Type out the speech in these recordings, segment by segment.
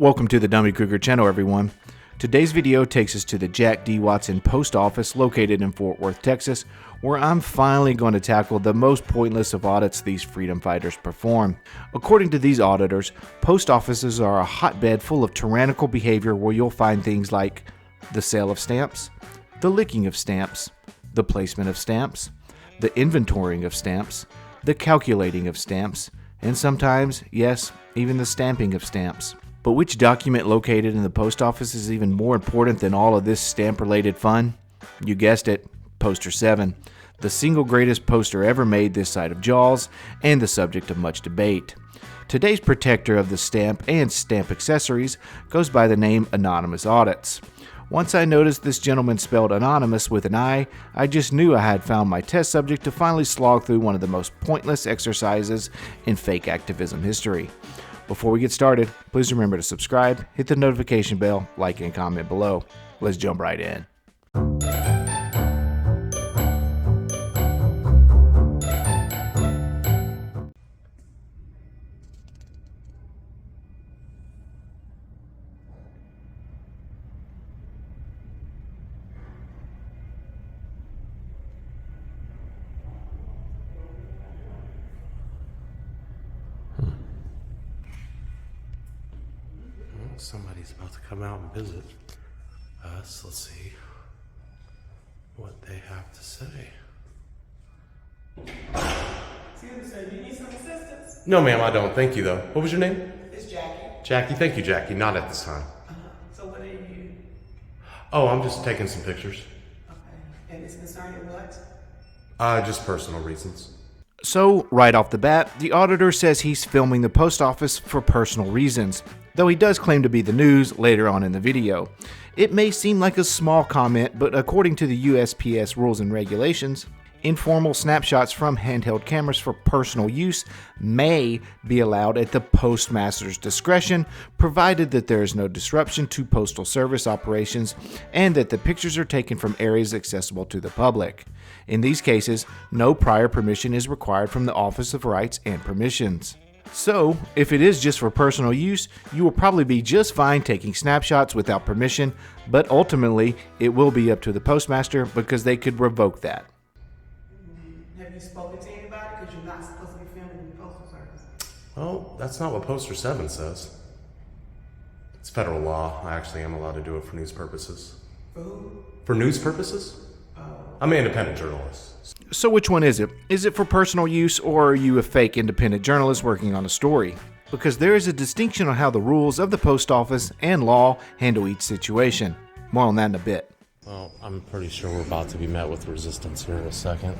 Welcome to the Dummy Kruger channel, everyone. Today's video takes us to the Jack D. Watson Post Office located in Fort Worth, Texas, where I'm finally going to tackle the most pointless of audits these freedom fighters perform. According to these auditors, post offices are a hotbed full of tyrannical behavior where you'll find things like the sale of stamps, the licking of stamps, the placement of stamps, the inventorying of stamps, the calculating of stamps, and sometimes, yes, even the stamping of stamps. But which document located in the post office is even more important than all of this stamp-related fun? You guessed it, Poster 7, the single greatest poster ever made this side of Jaws, and the subject of much debate. Today's protector of the stamp and stamp accessories goes by the name Anonymous Audits. Once I noticed this gentleman spelled anonymous with an I, I just knew I had found my test subject to finally slog through one of the most pointless exercises in fake activism history. Before we get started, please remember to subscribe, hit the notification bell, like, and comment below. Let's jump right in. Somebody's about to come out and visit us. Let's see what they have to say. Excuse me, sir. Do you need some assistance? No, ma'am, I don't. Thank you, though. What was your name? It's Jackie. Jackie. Thank you, Jackie. Not at this time. So what do you need? Oh, I'm just taking some pictures. Okay. And it's concerning what? Just personal reasons. So, right off the bat, the auditor says he's filming the post office for personal reasons, though he does claim to be the news later on in the video. It may seem like a small comment, but according to the USPS rules and regulations, informal snapshots from handheld cameras for personal use may be allowed at the postmaster's discretion, provided that there is no disruption to postal service operations and that the pictures are taken from areas accessible to the public. In these cases, no prior permission is required from the Office of Rights and Permissions. So, if it is just for personal use, you will probably be just fine taking snapshots without permission, but ultimately, it will be up to the postmaster because they could revoke that. Have you spoken to anybody? Because you're not supposed to be filming in the postal service. Well, that's not what Poster 7 says. It's federal law. I actually am allowed to do it for news purposes. For who? For news purposes? I'm an independent journalist. So which one is it? Is it for personal use, or are you a fake independent journalist working on a story? Because there is a distinction on how the rules of the post office and law handle each situation. More on that in a bit. Well, I'm pretty sure we're about to be met with resistance here in a second.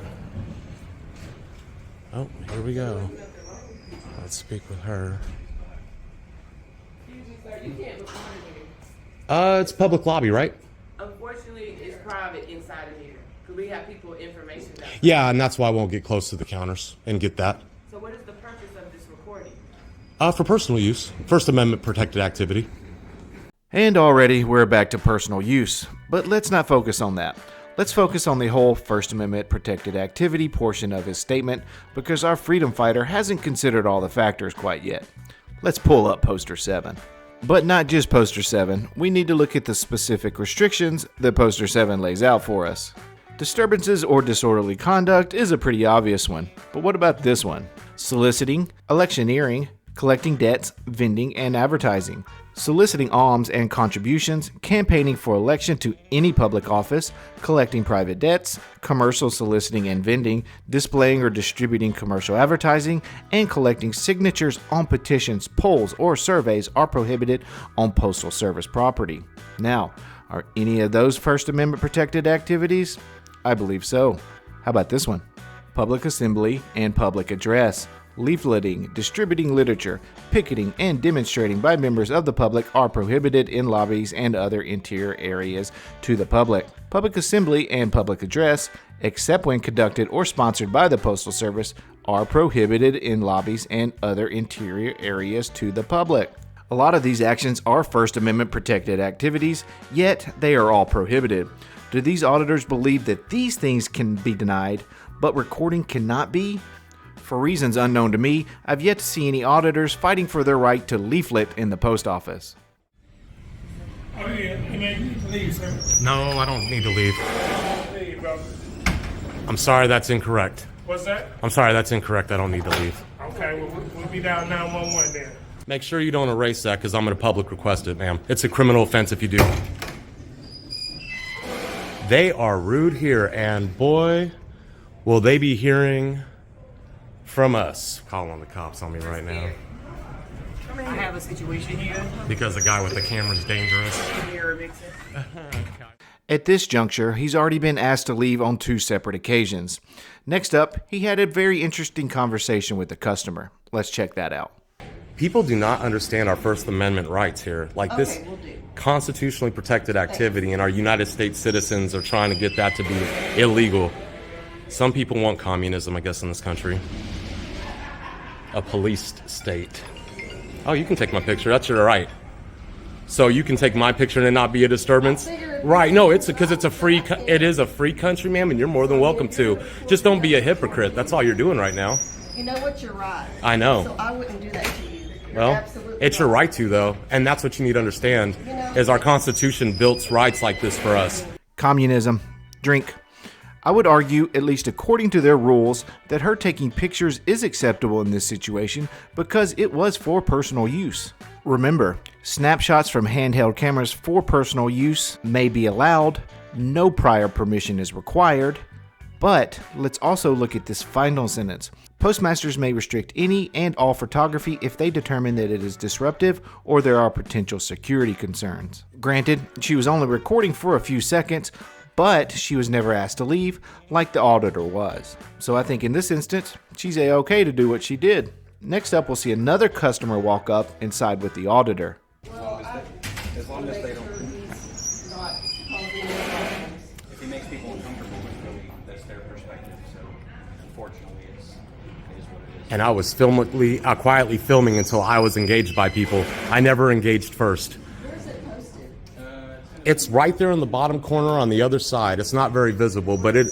Oh, here we go. Let's speak with her. Excuse me, sir. You can't record here. It's public lobby, right? Unfortunately, it's private inside of here. Because we have people information that. Yeah, and that's why I won't get close to the counters and get that. So what is the purpose of this recording? For personal use. First Amendment protected activity. And already we're back to personal use. But let's not focus on that. Let's focus on the whole First Amendment protected activity portion of his statement, because our freedom fighter hasn't considered all the factors quite yet. Let's pull up Poster 7. But not just Poster 7, we need to look at the specific restrictions that Poster 7 lays out for us. Disturbances or disorderly conduct is a pretty obvious one, but what about this one? Soliciting, electioneering, collecting debts, vending, and advertising. Soliciting alms and contributions, campaigning for election to any public office, collecting private debts, commercial soliciting and vending, displaying or distributing commercial advertising, and collecting signatures on petitions, polls, or surveys are prohibited on Postal Service property. Now, are any of those First Amendment protected activities? I believe so. How about this one? Public assembly and public address. Leafleting, distributing literature, picketing, and demonstrating by members of the public are prohibited in lobbies and other interior areas to the public. Public assembly and public address, except when conducted or sponsored by the Postal Service, are prohibited in lobbies and other interior areas to the public. A lot of these actions are First Amendment protected activities, yet they are all prohibited. Do these auditors believe that these things can be denied, but recording cannot be? For reasons unknown to me, I've yet to see any auditors fighting for their right to leaflet in the post office. Oh, yeah, you need to leave, sir. No, I don't need to leave. Leave, brother. I'm sorry, that's incorrect. What's that? I'm sorry, that's incorrect. I don't need to leave. Okay, we'll be down 911 then. Make sure you don't erase that because I'm going to public request it, ma'am. It's a criminal offense if you do. They are rude here, and boy, will they be hearing from us. Calling the cops on me right now. I have a situation here. Because the guy with the camera is dangerous. At this juncture, he's already been asked to leave on 2 separate occasions. Next up, he had a very interesting conversation with the customer. Let's check that out. People do not understand our First Amendment rights here. Like this constitutionally protected activity, and our United States citizens are trying to get that to be illegal. Some people want communism, I guess, in this country. A policed state. Oh, you can take my picture. That's your right. So you can take my picture and it not be a disturbance? Right. No, it is a free country, ma'am, and you're more than welcome to. Just don't be a hypocrite. That's all you're doing right now. You know what? You're right. I know. So I wouldn't do that to you. You're Well, absolutely it's your right. right to, though, and that's what you need to understand, is our Constitution built rights like this for us. Communism. Drink. I would argue, at least according to their rules, that her taking pictures is acceptable in this situation because it was for personal use. Remember, snapshots from handheld cameras for personal use may be allowed, no prior permission is required, but let's also look at this final sentence. Postmasters may restrict any and all photography if they determine that it is disruptive or there are potential security concerns. Granted, she was only recording for a few seconds, but she was never asked to leave like the auditor was. So I think in this instance, she's a-okay to do what she did. Next up, we'll see another customer walk up and side with the auditor. As long as they don't. If he makes people uncomfortable, that's their perspective. So, unfortunately, it is what it is. And I was quietly filming until I was engaged by people. I never engaged first. Where's it posted? It's right there in the bottom corner on the other side. It's not very visible, but it...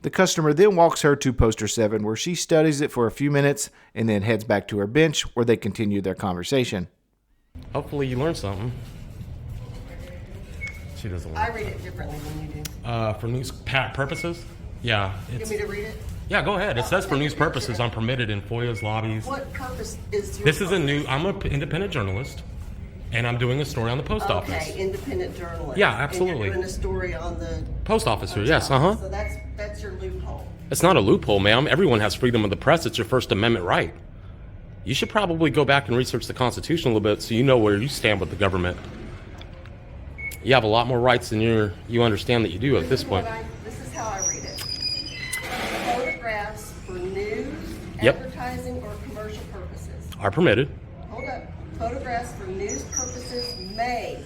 The customer then walks her to poster 7 where she studies it for a few minutes and then heads back to her bench where they continue their conversation. Hopefully you learned something. She doesn't I learn. read it differently than you do. For news purposes? Yeah. You want me to read it? Yeah, go ahead. It says for news purposes, I'm permitted in FOIA's lobbies. What purpose is your This is I'm an independent journalist, and I'm doing a story on the post office. Okay, independent journalist. Yeah, absolutely. And you're doing a story on the Post office here, yes, So that's your loophole. It's not a loophole, ma'am. Everyone has freedom of the press. It's your First Amendment right. You should probably go back and research the Constitution a little bit so you know where you stand with the government. You have a lot more rights than you understand that you do at this point. This is how I read it. Photographs for news, Yep. advertising, or commercial purposes. Are permitted. Hold up. Photographs for news purposes may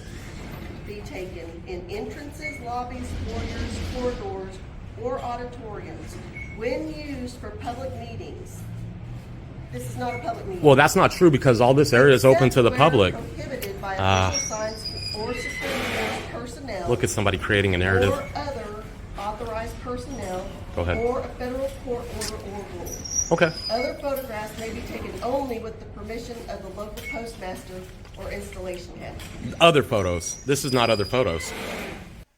be taken in entrances, lobbies, foyers, corridors, or auditoriums when used for public meetings. This is not a public meeting. Well, that's not true because all this area is open to the Except where public. prohibited by official signs or Supreme Court personnel. Look at somebody creating a narrative. Or other authorized personnel. Go ahead. Or a federal court order or rule. Okay. Other photographs may be taken only with the permission of the local postmaster or installation head. Other photos. This is not other photos.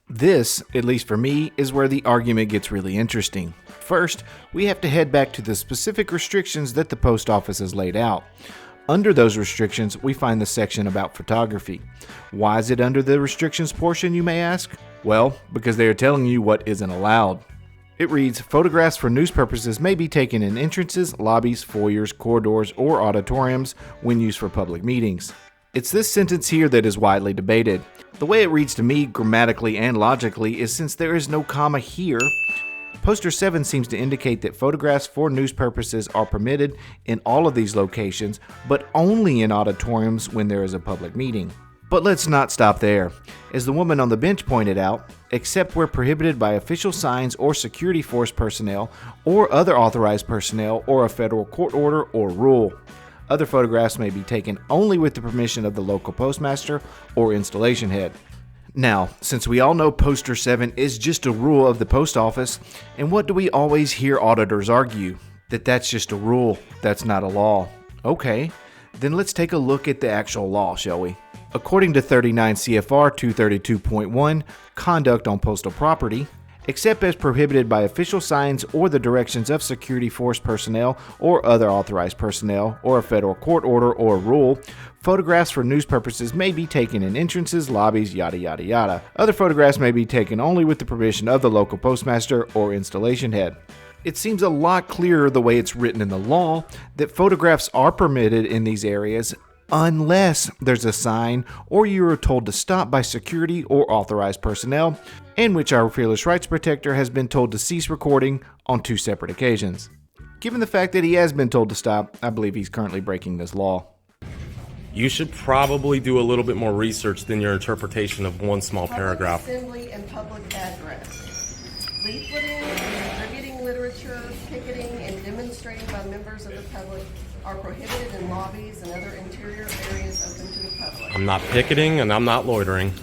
This, at least for me, is where the argument gets really interesting. First, we have to head back to the specific restrictions that the post office has laid out. Under those restrictions, we find the section about photography. Why is it under the restrictions portion, you may ask? Well, because they are telling you what isn't allowed. It reads, photographs for news purposes may be taken in entrances, lobbies, foyers, corridors, or auditoriums when used for public meetings. It's this sentence here that is widely debated. The way it reads to me, grammatically and logically, is since there is no comma here, Poster 7 seems to indicate that photographs for news purposes are permitted in all of these locations, but only in auditoriums when there is a public meeting. But let's not stop there. As the woman on the bench pointed out, except where prohibited by official signs or security force personnel or other authorized personnel or a federal court order or rule. Other photographs may be taken only with the permission of the local postmaster or installation head. Now, since we all know Poster 7 is just a rule of the post office, and what do we always hear auditors argue? That that's just a rule, that's not a law. Okay, then let's take a look at the actual law, shall we? According to 39 CFR 232.1, conduct on postal property, except as prohibited by official signs or the directions of security force personnel or other authorized personnel or a federal court order or rule, photographs for news purposes may be taken in entrances, lobbies, yada yada yada. Other photographs may be taken only with the permission of the local postmaster or installation head. It seems a lot clearer the way it's written in the law that photographs are permitted in these areas unless there's a sign or you are told to stop by security or authorized personnel, in which our fearless rights protector has been told to cease recording on 2 separate occasions. Given the fact that he has been told to stop, I believe he's currently breaking this law. You should probably do a little bit more research than your interpretation of one small paragraph. Public assembly and public address. Leafleting, distributing literature, picketing, and demonstrating by members of the public are prohibited in lobbies and other interior areas open to the public. I'm not picketing and I'm not loitering.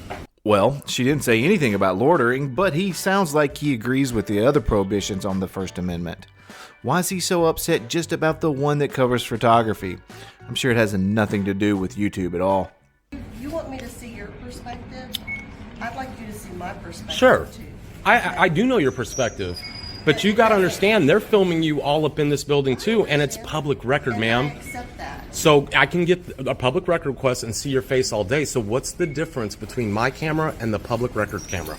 Well, she didn't say anything about loitering, but he sounds like he agrees with the other prohibitions on the First Amendment. Why is he so upset just about the one that covers photography? I'm sure it has nothing to do with YouTube at all. You want me to see your perspective? I'd like you to see my perspective Sure. too. I do know your perspective, but you got to understand they're filming you all up in this building too, and it's public record, And ma'am. I accept that. So I can get a public record request and see your face all day. So what's the difference between my camera and the public record camera?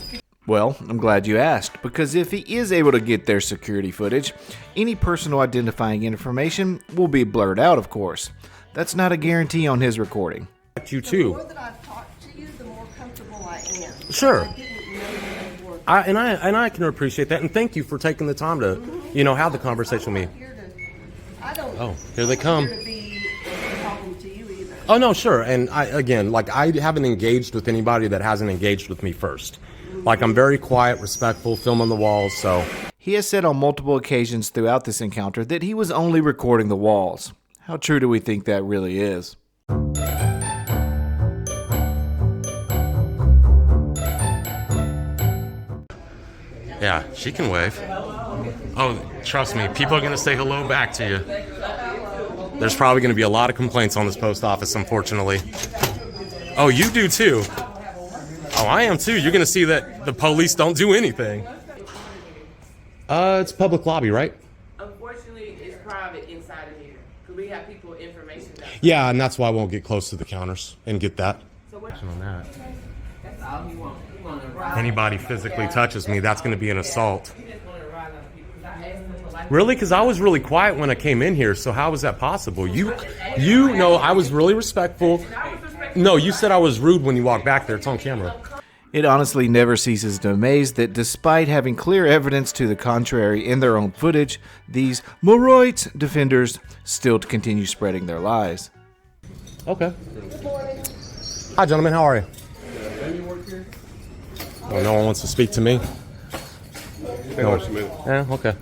Well, I'm glad you asked, because if he is able to get their security footage, any personal identifying information will be blurred out, of course. That's not a guarantee on his recording. You The too. more that I've talked to you, the more comfortable I am. Sure. I didn't know you were. I can appreciate that, and thank you for taking the time to, have the conversation with me. I don't. Oh, here they come. I'm not here to be a problem to you either. Oh no, sure. And I haven't engaged with anybody that hasn't engaged with me first. Like, I'm very quiet, respectful, film on the walls, so. He has said on multiple occasions throughout this encounter that he was only recording the walls. How true do we think that really is? Yeah, she can wave. Oh, trust me, people are going to say hello back to you. There's probably going to be a lot of complaints on this post office, unfortunately. Oh, you do too. Oh, I am too. You're going to see that the police don't do anything. It's public lobby, right? Unfortunately, it's private inside of here. Because we have people information that. Yeah, and that's why I won't get close to the counters and get that. So what? On that. That's all he wants. He wants to ride. Anybody physically touches me, that's going to be an assault. He just want to ride on people. 'Cause I asked him for like. Really? Because I was really quiet when I came in here, so how was that possible? You know, I was really respectful. No, you said I was rude when you walked back there. It's on camera. It honestly never ceases to amaze that despite having clear evidence to the contrary in their own footage, these Moroids defenders still continue spreading their lies. Okay. Hi, gentlemen. How are you? Oh, no one wants to speak to me? No. Yeah, okay.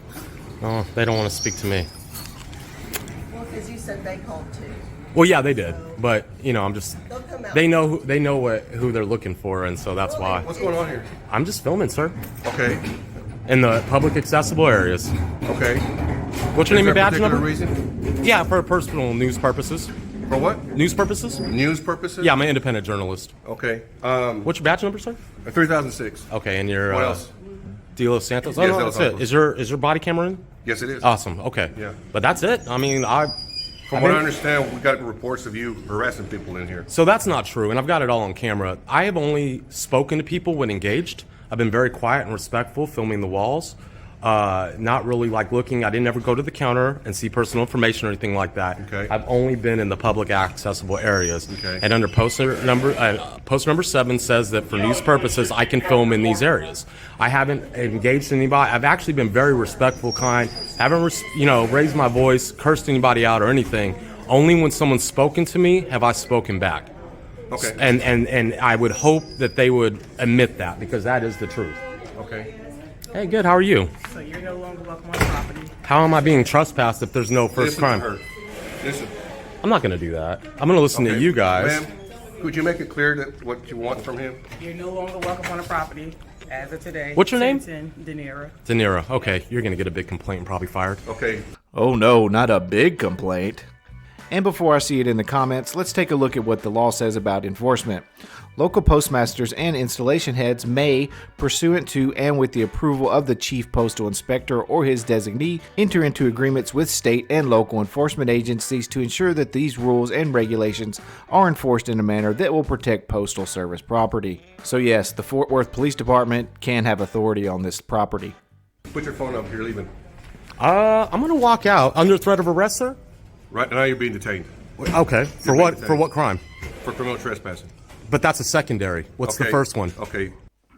No, they don't want to speak to me. Well, because you said they called too. Well, yeah, they did, but I'm just. They'll come out. They know who they're looking for, and so that's why. What's going on here? I'm just filming, sir, Okay. in the public accessible areas. Okay. What's your name and Is there a badge particular number? reason? Yeah, for personal news purposes. For what? News purposes? News purposes? Yeah, I'm an independent journalist. Okay. What's your badge number, sir? 3006. Okay, and your What else? De Los Santos. Oh, Yes, no, De Los that's it. Santos. Is your body camera in? Yes, it is. Awesome. Okay. Yeah. But that's it. I mean, From what I understand, we got reports of you harassing people in here. So that's not true, and I've got it all on camera. I have only spoken to people when engaged. I've been very quiet and respectful, filming the walls. Not really like looking. I didn't ever go to the counter and see personal information or anything like that. Okay. I've only been in the public accessible areas. Okay. And under post number 7 says that for news purposes, I can film in these areas. I haven't engaged anybody. I've actually been very respectful, kind. Haven't raised my voice, cursed anybody out or anything. Only when someone's spoken to me have I spoken back. Okay. And I would hope that they would admit that, because that is the truth. Okay. Hey, good. How are you? So you're no longer welcome on the property. How am I being trespassed if there's no first Listen to crime? her. Listen. I'm not going to do that. I'm going to listen to Okay. you guys. Ma'am, could you make it clear that what you want from him? You're no longer welcome on the property as of today. What's your name? De Niro. De Niro. Okay, you're going to get a big complaint and probably fired. Okay. Oh no, not a big complaint. And before I see it in the comments, let's take a look at what the law says about enforcement. Local postmasters and installation heads may, pursuant to and with the approval of the Chief Postal Inspector or his designee, enter into agreements with state and local enforcement agencies to ensure that these rules and regulations are enforced in a manner that will protect Postal Service property. So yes, the Fort Worth Police Department can have authority on this property. Put your phone up. You're leaving. I'm gonna walk out under threat of arrest, sir. Right now you're being detained Okay. For being what? detained. For what crime? for criminal trespassing. But that's a secondary. What's the Okay. first one? Okay.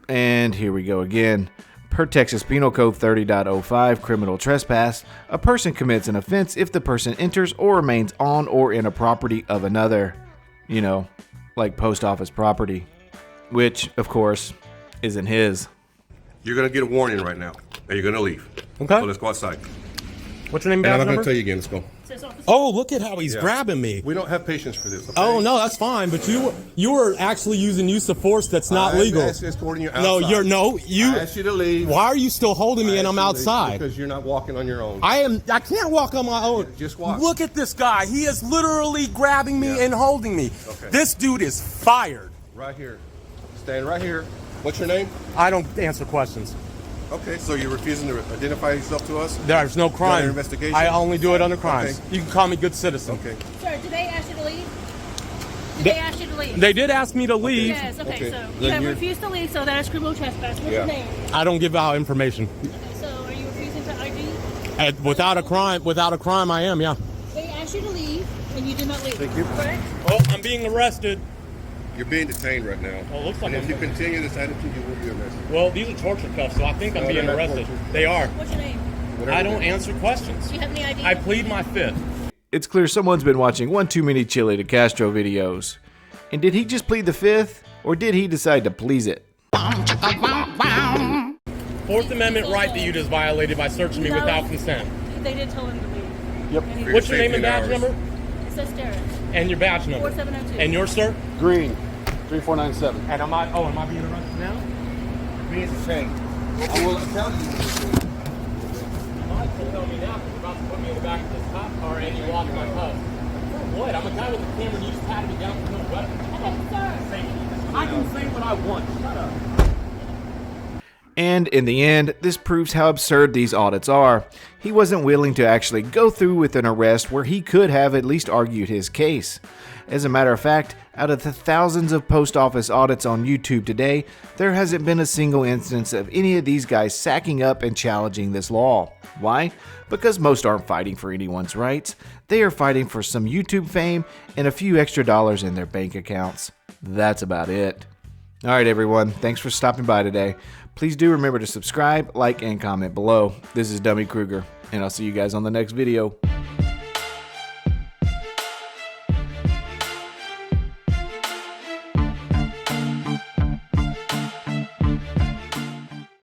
And here we go again. Per Texas Penal Code 30.05, criminal trespass, a person commits an offense if the person enters or remains on or in a property of another. You know, like post office property, which, of course, isn't his. You're gonna get a warning right now, and you're gonna leave. Okay. So let's go outside. What's your name, And badge I'm not number? gonna tell you again. Let's go. Oh, look at how he's Yeah. grabbing me. We don't have patience for this. Okay? Oh no, that's fine. But you were actually using use of force that's not legal. I'm escorting you outside. No, you. I asked you to leave. Why are you still holding me and I'm I asked you to leave outside? because you're not walking on your own. I can't walk on my own. Just walk. Look at this guy. He is literally grabbing me Yeah. and holding me. Okay. This dude is fired. Right here. Stand right here. What's your name? I don't answer questions. Okay, so you're refusing to identify yourself to us? There's no crime. Under investigation? I only do it under crimes. Okay. You can call me good citizen. Okay. Sir, did they ask you to leave? Did they ask you to leave? They did ask me to leave. Yes, okay, Okay. so Then you have you're- refused to leave, so that is criminal trespass. What's Yeah. your name? I don't give out information. Okay, so are you refusing to ID? Without a crime, I am. Yeah. They asked you to leave, and you did not leave. Thank you. Correct? Oh, I'm being arrested. You're being detained right now. Oh, looks like and if I'm- you continue this attitude, you will be arrested. Well, these are torture cuffs, so I think I'm No, being they're not arrested. torture. They are. What's your name? Whatever I don't it is. answer questions. Do you have any ID? I plead my fifth. It's clear someone's been watching one too many Chile de Castro videos. And did he just plead the fifth, or did he decide to please it? Fourth Amendment right that you just violated by searching me No. without consent. They did tell him to leave. Yep. And he- What's your name and 18 badge hours. number? It says Derek. And your badge number. 4702. And yours, sir? Green, 3497. And am I being arrested now? Being detained. I will tell you. You might still tell me now because you're about to put me in the back of this cop car and you walk my cuff. What? I'm a guy with a camera and you just patted me down with no weapon. Okay, sir. I can say what I want. Shut up. And in the end, this proves how absurd these audits are. He wasn't willing to actually go through with an arrest where he could have at least argued his case. As a matter of fact, out of the thousands of post office audits on YouTube today, there hasn't been a single instance of any of these guys sacking up and challenging this law. Why? Because most aren't fighting for anyone's rights. They are fighting for some YouTube fame and a few extra dollars in their bank accounts. That's about it. Alright everyone, thanks for stopping by today. Please do remember to subscribe, like, and comment below. This is Dummy Kruger, and I'll see you guys on the next video.